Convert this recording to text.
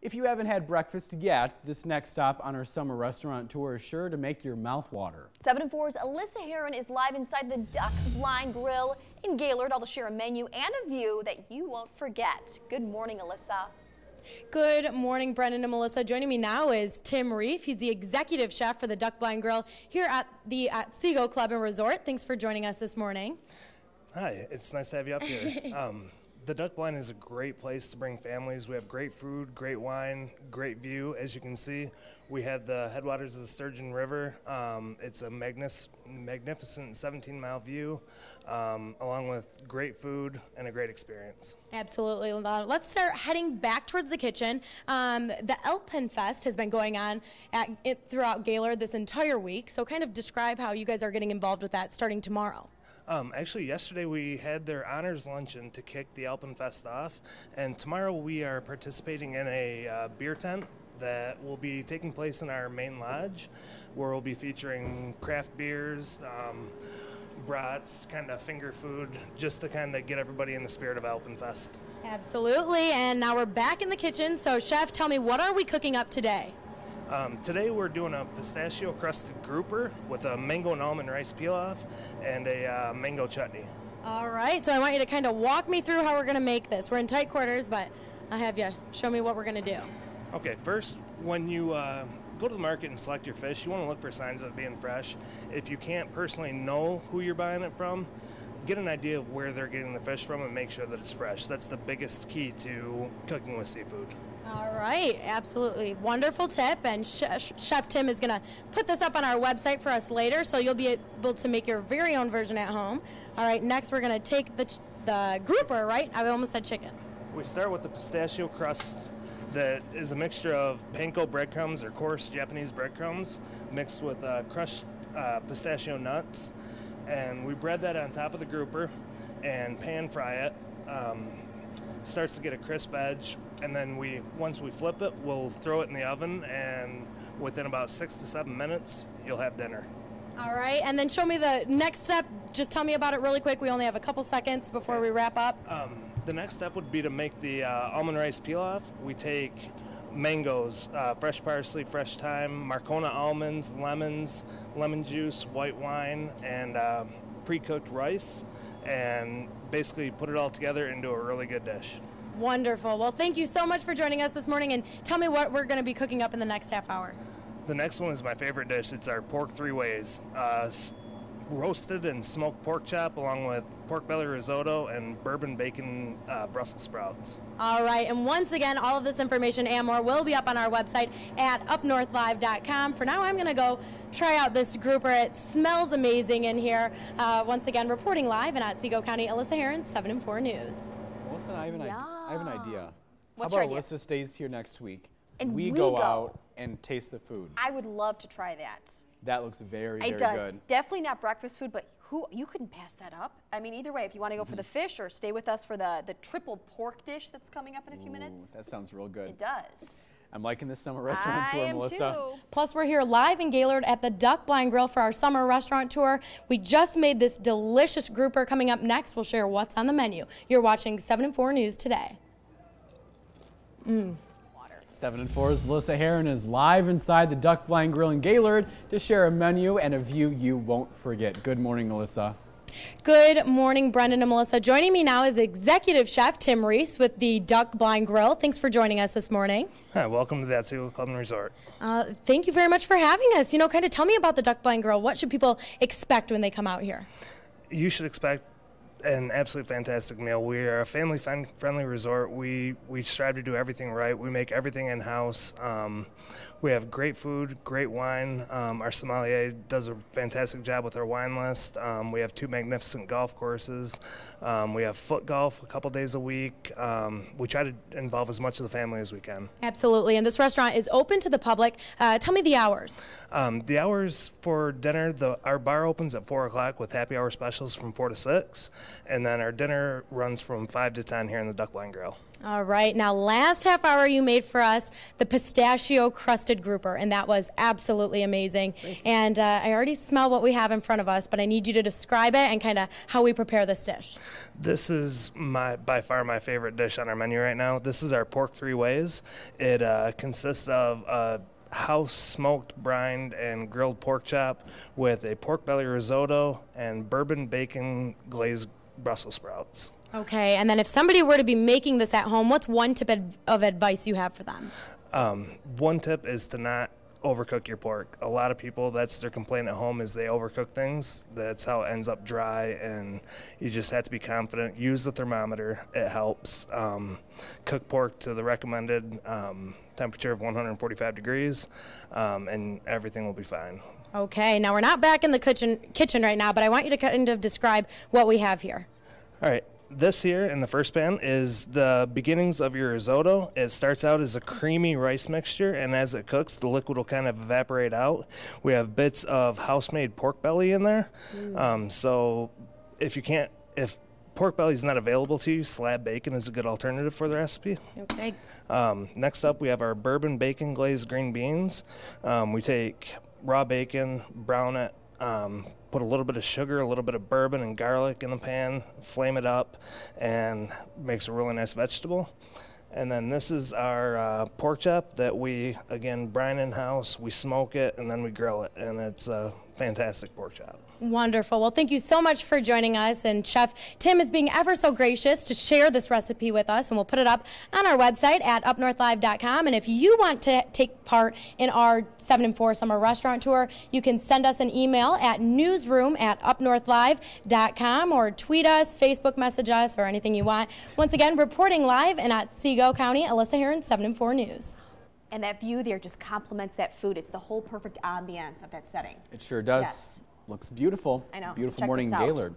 If you haven't had breakfast yet, this next stop on our summer restaurant tour is sure to make your mouth water. 7 and 4's Alyssa Heron is live inside the Duck Blind Grill in Gaylord, all to share a menu and a view that you won't forget. Good morning, Alyssa. Good morning, Brendan and Melissa. Joining me now is Tim Reef. He's the executive chef for the Duck Blind Grill here at the Otsego Club and Resort. Thanks for joining us this morning. Hi, it's nice to have you up here. The Duck Blind is a great place to bring families. We have great food, great wine, great view. As you can see, we have the headwaters of the Sturgeon River. It's a magnificent 17-mile view, along with great food and a great experience. Absolutely. Let's start heading back towards the kitchen. The Almond Fest has been going on throughout Gaylord this entire week, so kind of describe how you guys are getting involved with that starting tomorrow. Actually, yesterday we had their honors luncheon to kick the Almond Fest off, and tomorrow we are participating in a beer tent that will be taking place in our main lodge, where we'll be featuring craft beers, brats, kind of finger food, just to kind of get everybody in the spirit of Almond Fest. Absolutely, and now we're back in the kitchen. So, Chef, tell me, what are we cooking up today? Today we're doing a pistachio crusted grouper with a mango and almond rice pilaf and a mango chutney. All right, so I want you to kind of walk me through how we're going to make this. We're in tight quarters, but I'll have you show me what we're going to do. Okay, first, when you go to the market and select your fish, you want to look for signs of it being fresh. If you can't personally know who you're buying it from, get an idea of where they're getting the fish from and make sure that it's fresh. That's the biggest key to cooking with seafood. All right, absolutely. Wonderful tip, and Chef Tim is going to put this up on our website for us later, so you'll be able to make your very own version at home. All right, next we're going to take the grouper, right? I almost said chicken. We start with the pistachio crust that is a mixture of panko breadcrumbs or coarse Japanese breadcrumbs mixed with crushed pistachio nuts, and we bread that on top of the grouper and pan fry it. Starts to get a crisp edge, and then once we flip it, we'll throw it in the oven, and within about 6 to 7 minutes, you'll have dinner. All right, and then show me the next step. Just tell me about it really quick. We only have a couple seconds before we wrap up. The next step would be to make the almond rice pilaf. We take mangoes, fresh parsley, fresh thyme, Marcona almonds, lemons, lemon juice, white wine, and pre-cooked rice, and basically put it all together into a really good dish. Wonderful. Well, thank you so much for joining us this morning, and tell me what we're going to be cooking up in the next half hour. The next one is my favorite dish. It's our pork three ways. Roasted and smoked pork chop along with pork belly risotto and bourbon bacon Brussels sprouts. All right, and once again, all of this information and more will be up on our website at UpNorthLive.com. For now, I'm going to go try out this grouper. It smells amazing in here. Once again, reporting live in Otsego County, Alyssa Heron, 7 and 4 News. Melissa, I have an idea. What's How your about idea? Alyssa stays here next week and we go out and taste the food? I would love to try that. That looks very, very good. It does. Good. Definitely not breakfast food, but you couldn't pass that up. I mean, either way, if you want to go for the fish or stay with us for the triple pork dish that's coming up in a few minutes. That sounds real good. It does. I'm liking this summer restaurant tour, Melissa. Too. Plus, we're here live in Gaylord at the Duck Blind Grill for our summer restaurant tour. We just made this delicious grouper. Coming up next, we'll share what's on the menu. You're watching 7 and 4 News today. 7 and 4's Alyssa Heron is live inside the Duck Blind Grill in Gaylord to share a menu and a view you won't forget. Good morning, Alyssa. Good morning, Brendan and Melissa. Joining me now is Executive Chef Tim Reese with the Duck Blind Grill. Thanks for joining us this morning. Hi, welcome to the Otsego Club and Resort. Thank you very much for having us. You know, kind of tell me about the Duck Blind Grill. What should people expect when they come out here? You should expect an absolutely fantastic meal. We are a family-friendly resort. We strive to do everything right. We make everything in-house. We have great food, great wine. Our sommelier does a fantastic job with our wine list. We have 2 magnificent golf courses. We have foot golf a couple days a week. We try to involve as much of the family as we can. Absolutely, and this restaurant is open to the public. Tell me the hours. The hours for dinner, our bar opens at 4 o'clock with happy hour specials from 4 to 6. And then our dinner runs from 5 to 10 here in the Duck Blind Grill. All right, now last half hour you made for us the pistachio crusted grouper, and that was absolutely amazing. And I already smell what we have in front of us, but I need you to describe it and kind of how we prepare this dish. This is by far my favorite dish on our menu right now. This is our pork three ways. It consists of house smoked, brined, and grilled pork chop with a pork belly risotto and bourbon bacon glazed Brussels sprouts. Okay, and then if somebody were to be making this at home, what's one tip of advice you have for them? One tip is to not overcook your pork. A lot of people, that's their complaint at home, is they overcook things. That's how it ends up dry, and you just have to be confident. Use the thermometer. It helps. Cook pork to the recommended temperature of 145 degrees, and everything will be fine. Okay, now we're not back in the kitchen right now, but I want you to kind of describe what we have here. All right. This here in the first pan is the beginnings of your risotto. It starts out as a creamy rice mixture, and as it cooks, the liquid will kind of evaporate out. We have bits of house-made pork belly in there. So if pork belly is not available to you, slab bacon is a good alternative for the recipe. Okay. Next up, we have our bourbon bacon glazed green beans. We take raw bacon, brown it, put a little bit of sugar, a little bit of bourbon and garlic in the pan, flame it up, and makes a really nice vegetable. And then this is our pork chop that we, again, brine in-house. We smoke it, and then we grill it, and it's a fantastic pork chop. Wonderful. Well, thank you so much for joining us, and Chef Tim is being ever so gracious to share this recipe with us, and we'll put it up on our website at UpNorthLive.com. And if you want to take part in our 7 and 4 summer restaurant tour, you can send us an email at newsroom@UpNorthLive.com or tweet us, Facebook message us, or anything you want. Once again, reporting live in Otsego County, Alyssa Heron, 7 and 4 News. And that view there just complements that food. It's the whole perfect ambiance of that setting. It sure does. Yes. Looks beautiful. I know. Beautiful Check morning this in out. Gaylord.